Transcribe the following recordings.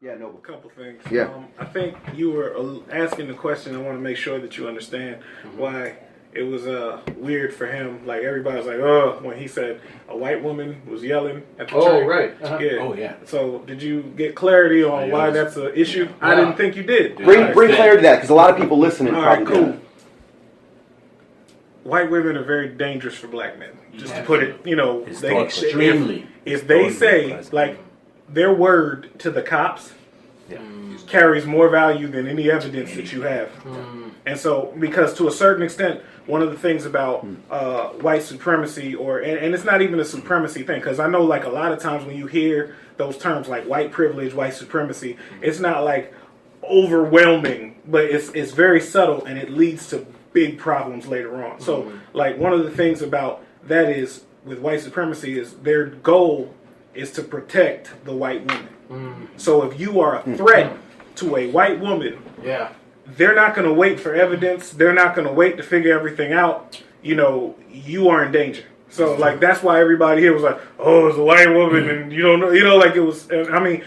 Yeah, no. A couple things. Yeah. I think you were asking the question. I want to make sure that you understand why it was weird for him. Like everybody was like, "Oh," when he said a white woman was yelling at the train. Right. Yeah. Oh, yeah. So did you get clarity on why that's an issue? Yeah. I didn't think you did. Bring clarity to that, because a lot of people listening All right, probably cool. don't. White women are very dangerous for black men. Just to put it, Extremely. if they say like their word to the cops carries more value than any evidence that you have. And so, because to a certain extent, one of the things about white supremacy, and it's not even a supremacy thing, because I know like a lot of times when you hear those terms like white privilege, white supremacy, it's not like overwhelming, but it's very subtle, and it leads to big problems later on. So, like one of the things about that is with white supremacy is their goal is to protect the white woman. So if you are a threat to a white woman, they're not going to wait for evidence. They're not going to wait to figure everything out. You are in danger. So like that's why everybody here was like, "Oh, it's a white woman," and you don't know, like it was. I mean,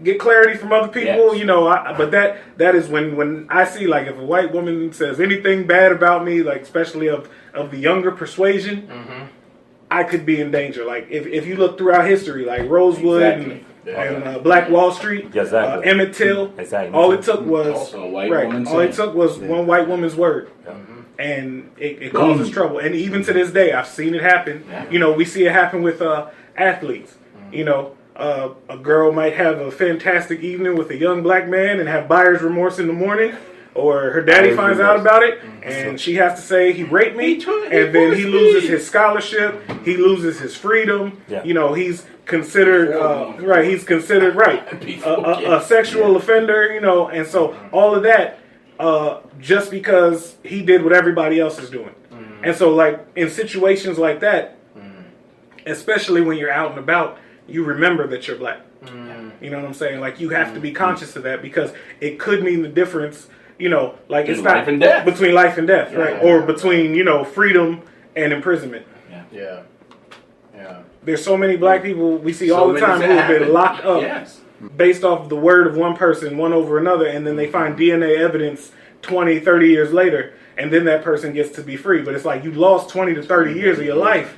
get clarity from other people, but that is when I see like if a white woman says anything bad about me, like especially of the younger persuasion, I could be in danger. Like if you look throughout history, like Rosewood and Black Wall Street, Emmett Till, all it took was also a white woman. All it took was one white woman's word. And it causes trouble. And even to this day, I've seen it happen. We see it happen with athletes. A girl might have a fantastic evening with a young black man and have buyer's remorse in the morning, or her daddy finds out about it, and she has to say he raped me, and then he loses his scholarship, he loses his freedom. He's considered He's considered a sexual offender. And so all of that. Just because he did what everybody else is doing. And so like in situations like that, especially when you're out and about, you remember that you're black. You know what I'm saying? Like you have to be conscious of that, because it could mean the difference, like it's not between life and death, right? Or between, freedom and imprisonment. There's so many black people we see all the time who have been locked up based off the word of one person, one over another, and then they find DNA evidence 20, 30 years later, and then that person gets to be free. But it's like you lost 20 to 30 years of your life,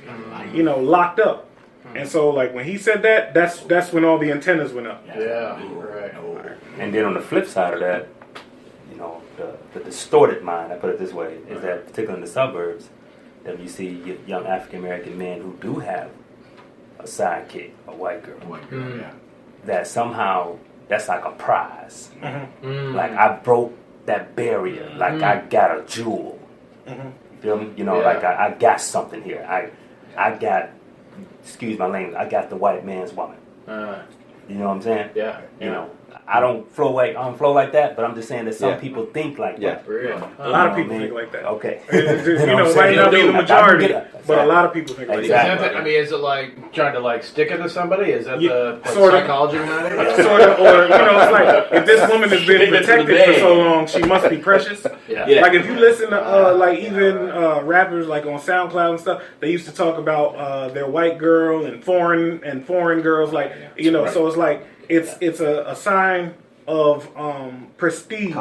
locked up. And so like when he said that, that's when all the antennas went up. And then on the flip side of that, the distorted mind, I put it this way, is that particularly in the suburbs, that you see young African American men who do have a sidekick, a white girl. That somehow that's like a prize. Like I broke that barrier. Like I got a jewel. You feel me? Like I got something here. I got, excuse my language, I got the white man's woman. You know what I'm saying? I don't flow like that, but I'm just saying that some people think like that. A lot of people think like that. Okay. Might not be the majority, but a lot of people think like that. I mean, is it like trying to like stick it to somebody? Is that the psychology behind it? Sort of, or it's like if this woman has been protected for so long, she must be precious. Like if you listen to like even rappers like on SoundCloud and stuff, they used to talk about their white girl and foreign girls, like so it's like. It's a sign of prestige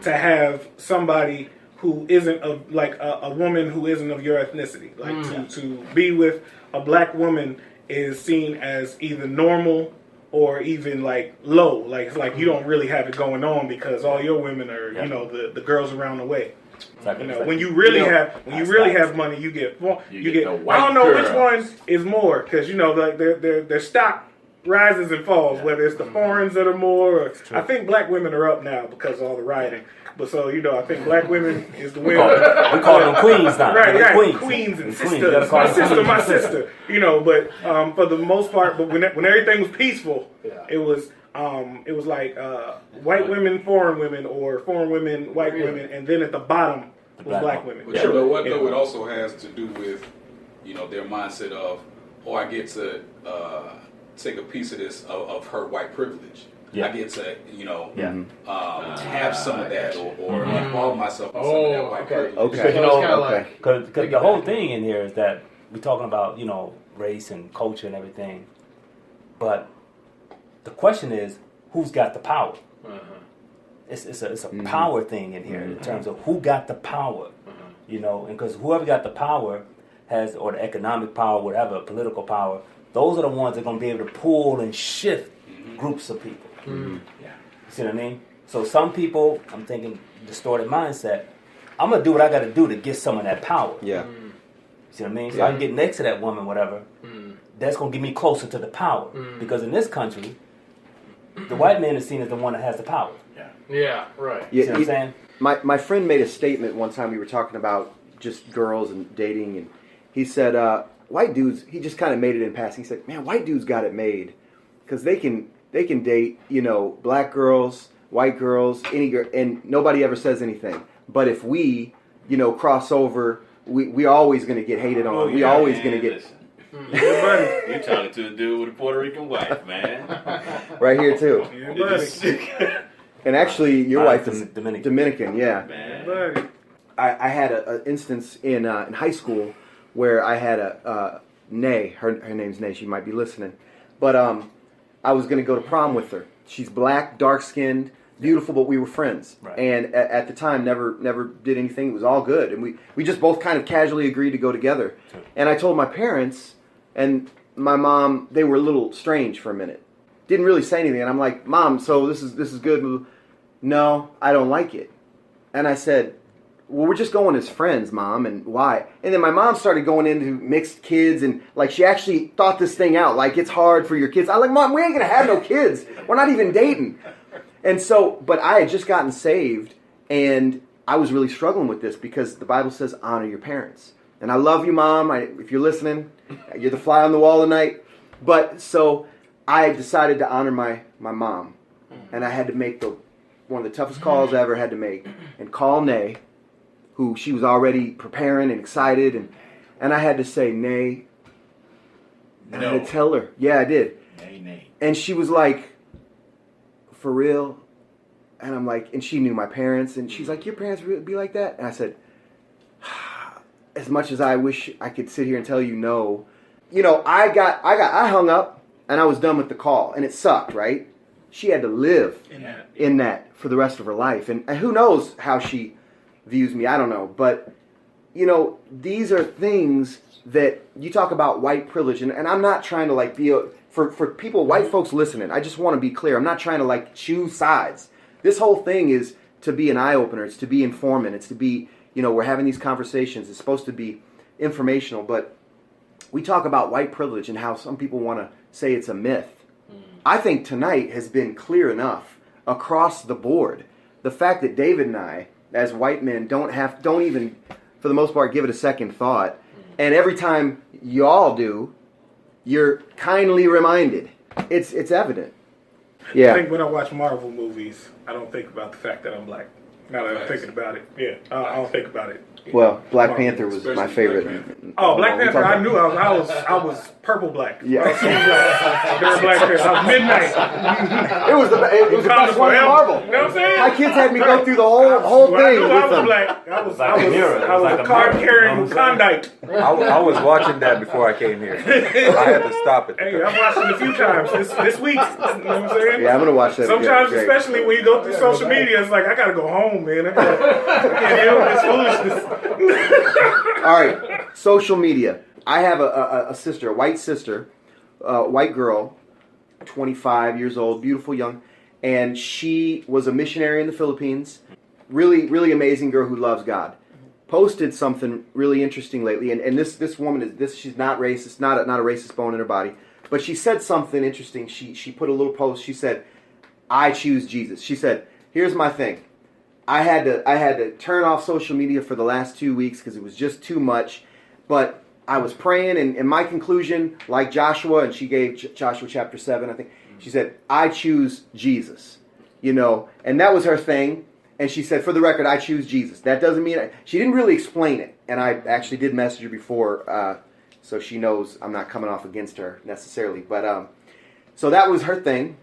to have somebody who isn't of like a woman who isn't of your ethnicity. Like to be with a black woman is seen as either normal or even like low. Like it's like you don't really have it going on because all your women are the girls around the way. When you really have money, you get I don't know which one is more, because like their stock rises and falls, whether it's the foreigners that are more. I think black women are up now because of all the rioting. But so I think black women is the winner. We call them queens now. Right, queens and sisters. My sister. But for the most part, but when everything was peaceful, it was like white women, foreign women, or foreign women, white women, and then at the bottom was black women. But you know what? Though it also has to do with their mindset of, I get to take a piece of this of her white privilege. I get to have some of that or involve myself in some of that white privilege. Because the whole thing in here is that we're talking about race and culture and everything, but the question is, who's got the power. Uh-huh. It's a power thing in here in terms of who got the power, you know, and because whoever got the power has, or the economic power, whatever, political power, those are the ones that are going to be able to pull and shift groups of people. Yeah. You see what I mean? So some people, I'm thinking distorted mindset, I'm going to do what I got to do to get some of that power. Yeah. See what I mean? So I can get next to that woman, whatever. That's going to get me closer to the power. Because in this country, the white man is seen as the one that has the power. Yeah, right. You see what I'm saying? My friend made a statement one time. We were talking about just girls and dating, and he said, white dudes, he just kind of made it in passing. He said, man, white dudes got it made because they can date, you know, black girls, white girls, any girl, and nobody ever says anything. But if we, you know, cross over, we always going to get hated on. We always going to get... You're talking to a dude with a Puerto Rican wife, man. Right here, too. Yeah, buddy. And actually, your wife is Dominican. yeah. Man. I had an instance in high school where I had a Nay. Her name's Nay. She might be listening. But I was going to go to prom with her. She's black, dark-skinned, beautiful, but we were friends. Right. And at the time, never did anything. It was all good. And we just both kind of casually agreed to go together. Sure. And I told my parents, and my mom, they were a little strange for a minute. Didn't really say anything. And I'm like, Mom, so this is good. No, I don't like it. And I said, well, we're just going as friends, Mom, and why? And then my mom started going into mixed kids, and like she actually thought this thing out. Like, it's hard for your kids. I'm like, Mom, we ain't gonna have no kids. We're not even dating. And so, but I had just gotten saved, and I was really struggling with this because the Bible says honor your parents. And I love you, Mom. If you're listening, you're the fly on the wall tonight. But so I decided to honor my mom, and I had to make one of the toughest calls I ever had to make, and call Nay, who she was already preparing and excited, and I had to say, Nay, and I had to tell her. Yeah, I did. Nay. And she was like, for real? And I'm like, and she knew my parents, and she's like, your parents would be like that? And I said, as much as I wish I could sit here and tell you no, you know, I hung up, and I was done with the call, and it sucked, right? She had to live in that for the rest of her life. And who knows how she views me, I don't know. But, you know, these are things that you talk about white privilege. And I'm not trying to, like, for people, white folks listening, I just want to be clear. I'm not trying to, like, choose sides. This whole thing is to be an eye-opener. It's to be informant. It's to be, you know, we're having these conversations. It's supposed to be informational. But we talk about white privilege and how some people want to say it's a myth. I think tonight has been clear enough across the board. The fact that David and I, as white men, don't even, for the most part, give it a second thought. And every time y'all do, you're kindly reminded. It's evident. Yeah. I think when I watch Marvel movies, I don't think about the fact that I'm black. Now that I'm thinking about it, yeah, I don't think about it. Well, Black Panther was my favorite. Black Panther! I knew I was purple black. Yeah. I was during Black Panther. I was midnight. It was the best one in Marvel. You know what I'm saying? My kids had me go through the whole thing. I knew I with was them. black. I was like a a card mirror, carrying you know what I'm Wakandite. I was watching that before I came here. I had to stop it. Hey, I've watched it a few times this week. You know what I'm saying? Yeah, I'm gonna watch that. Sometimes, again. especially when you go through social media, it's like I gotta go home, man. I can't deal with this foolishness. All right, social media. I have a sister, a white sister, white girl, 25 years old, beautiful young, and she was a missionary in the Philippines. Really, really amazing girl who loves God. Posted something really interesting lately, and this woman she's not racist, not a racist bone in her body, but she said something interesting. She put a little post. She said, "I choose Jesus." She said, "Here's my thing. I had to turn off social media for the last 2 weeks because it was just too much. But I was praying, and my conclusion, like Joshua, and she gave Joshua chapter 7, I think, she said, I choose Jesus. You know, and that was her thing. And she said, for the record, I choose Jesus. That doesn't mean... She didn't really explain it. And I actually did message her before, so she knows I'm not coming off against her necessarily. But so that was her thing.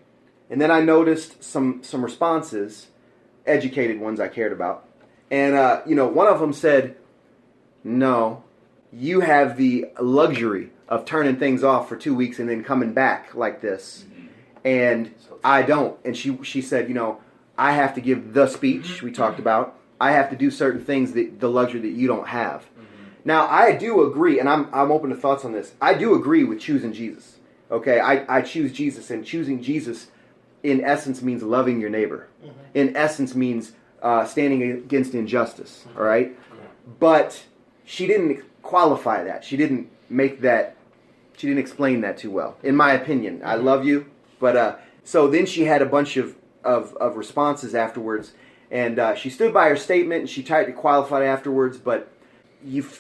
And then I noticed some responses, educated ones I cared about. And, one of them said, no, you have the luxury of turning things off for 2 weeks and then coming back like this. and I don't. And she said, I have to give the speech we talked about. I have to do certain things the luxury that you don't have. Now, I do agree, and I'm open to thoughts on this. I do agree with choosing Jesus. Okay, I choose Jesus, and choosing Jesus, in essence, means loving your neighbor. In essence, means standing against injustice. All right, but she didn't qualify that. She didn't make that. She didn't explain that too well, in my opinion. I love you, but so then she had a bunch of responses afterwards, and she stood by her statement, and she tried to qualify it afterwards, but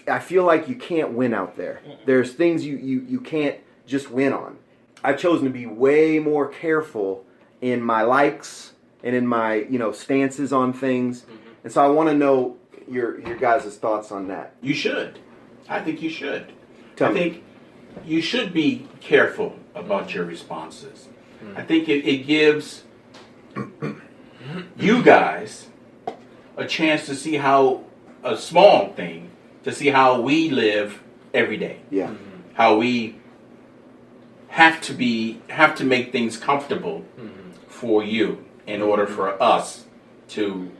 I feel like you can't win out there. There's things you can't just win on. I've chosen to be way more careful in my likes and in my stances on things, and so I want to know your guys' thoughts on that. You should. I think you should. Tell I me. think you should be careful about your responses. I think it gives you guys a chance to see how a small thing, to see how we live every day. Yeah. How we have to make things comfortable for you in order for us to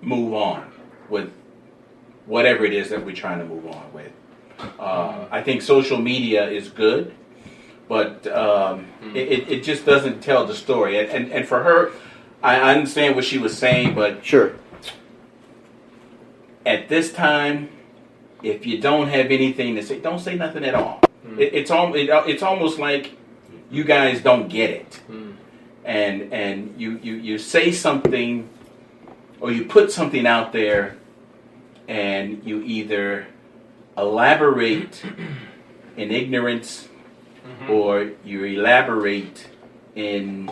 move on with whatever it is that we're trying to move on with. I think social media is good, but it just doesn't tell the story. And for her, I understand what she was saying, but Sure. at this time, if you don't have anything to say, don't say nothing at all. It's almost like you guys don't get it, and you say something or you put something out there, and you either elaborate in ignorance or you elaborate in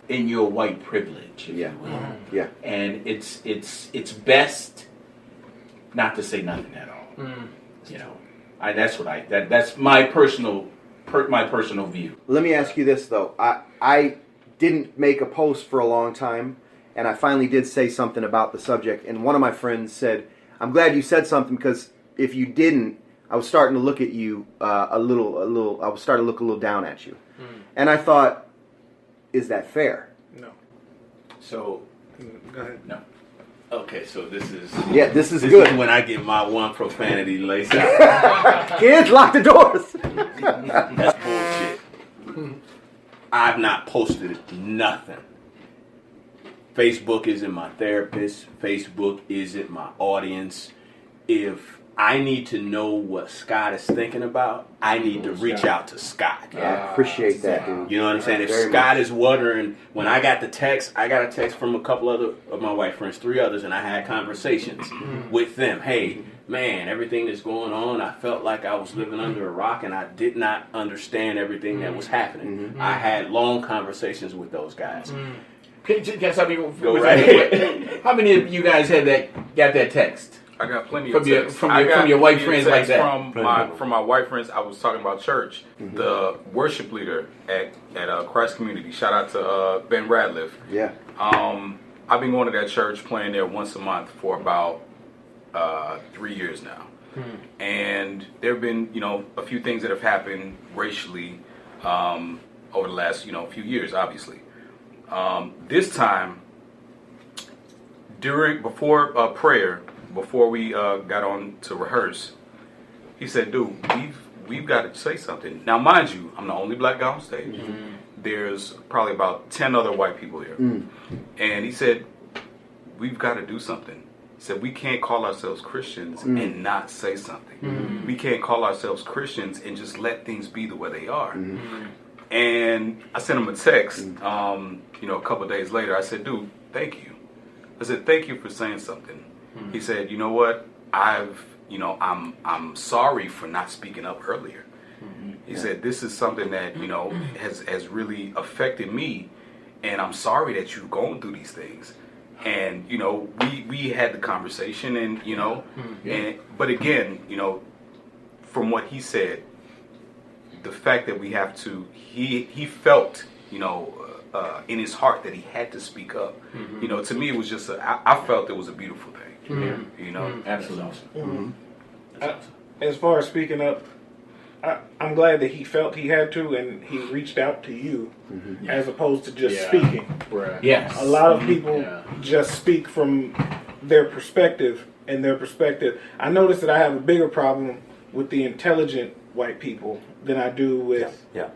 your white privilege. if Yeah. you will. Yeah. And it's best not to say nothing at all. You know, that's my personal view. Let me ask you this though. I didn't make a post for a long time, and I finally did say something about the subject. And one of my friends said, "I'm glad you said something, because if you didn't, I was starting to look at you a little. I was starting to look a little down at you." And I thought, is that fair? No. So, Go ahead. No. okay, so this is This is good. when I get my one profanity laced out. Kids, lock the doors. That's bullshit. I've not posted nothing. Facebook isn't my therapist. Facebook isn't my audience. If I need to know what Scott is thinking about, I need to reach out to Scott. I appreciate that, dude. You know what I'm saying? If Very Scott much. is wondering, when I got the text, I got a text from a couple other of my white friends, 3 others, and I had conversations with them. Hey, man, everything that's going on, I felt like I was living under a rock, and I did not understand everything that was happening. I had long conversations with those guys. Can somebody Go right ahead. How many of you guys got that text? I got plenty From of your- texts. from I your- got from your white plenty of friends like texts that. From my white friends. I was talking about church. The worship leader at Christ Community. Shout out to Ben Radliff. Yeah. I've been going to that church, playing there once a month for about 3 years now. And there have been, a few things that have happened racially over the last, few years, obviously. This time, before prayer, before we got on to rehearse, he said, "Dude, we've got to say something." Now, mind you, I'm the only black guy on stage. There's probably about 10 other white people here, and he said, "We've got to do something." He said, "We can't call ourselves Christians and not say something. We can't call ourselves Christians and just let things be the way they are." And I sent him a text, a couple of days later. I said, "Dude, thank you." I said, "Thank you for saying something." He said, "You know what? I'm sorry for not speaking up earlier." He said, "This is something that, has really affected me, and I'm sorry that you've gone through these things." And, we had the conversation, and, but again, from what he said, the fact that we have to, he felt, in his heart that he had to speak up. To me, it was just, I felt it was a beautiful thing. Absolutely. As far as speaking up, I'm glad that he felt he had to, and he reached out to you, as opposed to just Yeah. speaking. Right. Yes. A lot of people Yeah. just speak from their perspective, and their perspective. I noticed that I have a bigger problem with the intelligent white people than I do with Yeah.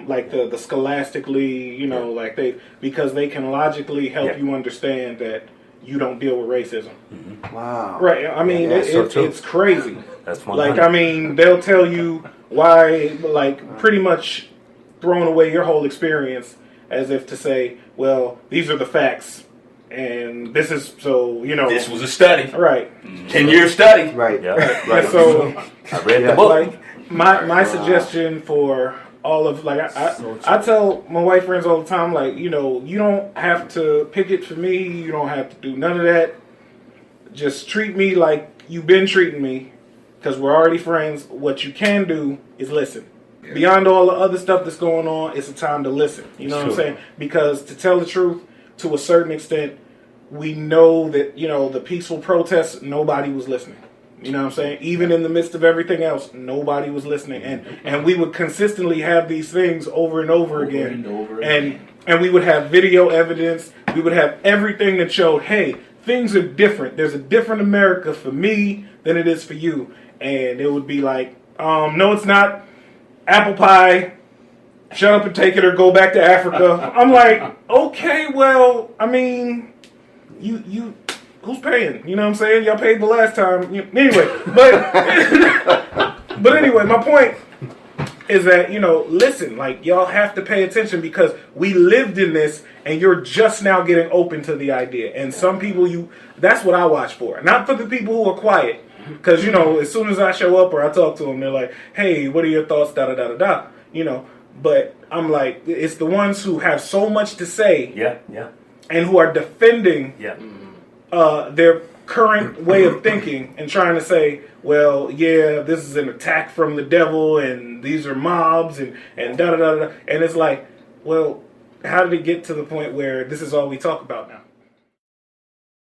like the scholastically, you know, like because they can logically help you understand that you don't deal with racism. Wow. Right. I mean, it's crazy. That's one. Like, I mean, they'll tell you why, like, pretty much throwing away your whole experience as if to say, well, these are the facts, and this is, so, you know. This was a study. Right. 10-year study. Right. Yeah. Right. And so, I read the book. like, my suggestion for all of, like, I tell my white friends all the time, like, you know, you don't have to picket for me, you don't have to do none of that. Just treat me like you've been treating me, because we're already friends. What you can do is listen. Yeah. Beyond all the other stuff that's going on, it's a time to listen. You know what I'm saying? Because to tell the truth, to a certain extent, we know that, you know, the peaceful protests, nobody was listening. You know what I'm saying? Even in the midst of everything else, nobody was listening. And we would consistently have these things over and over again. And we would have video evidence. We would have everything that showed, hey, things are different. There's a different America for me than it is for you. And it would be like, no, it's not. Apple pie. Shut up and take it, or go back to Africa. I'm like, okay, well, I mean, you who's paying? You know what I'm saying? Y'all paid the last time. Anyway, but anyway, my point is that, you know, listen, like, y'all have to pay attention, because we lived in this, and you're just now getting open to the idea. And some people, that's what I watch for. Not for the people who are quiet. Because, you know, as soon as I show up or I talk to them, they're like, hey, what are your thoughts, da-da-da-da-da, you know. But I'm like, it's the ones who have so much to say, and who are defending their current way of thinking and trying to say, well, yeah, this is an attack from the devil, and these are mobs, and da-da-da-da. And it's like, well, how did it get to the point where this is all we talk about now?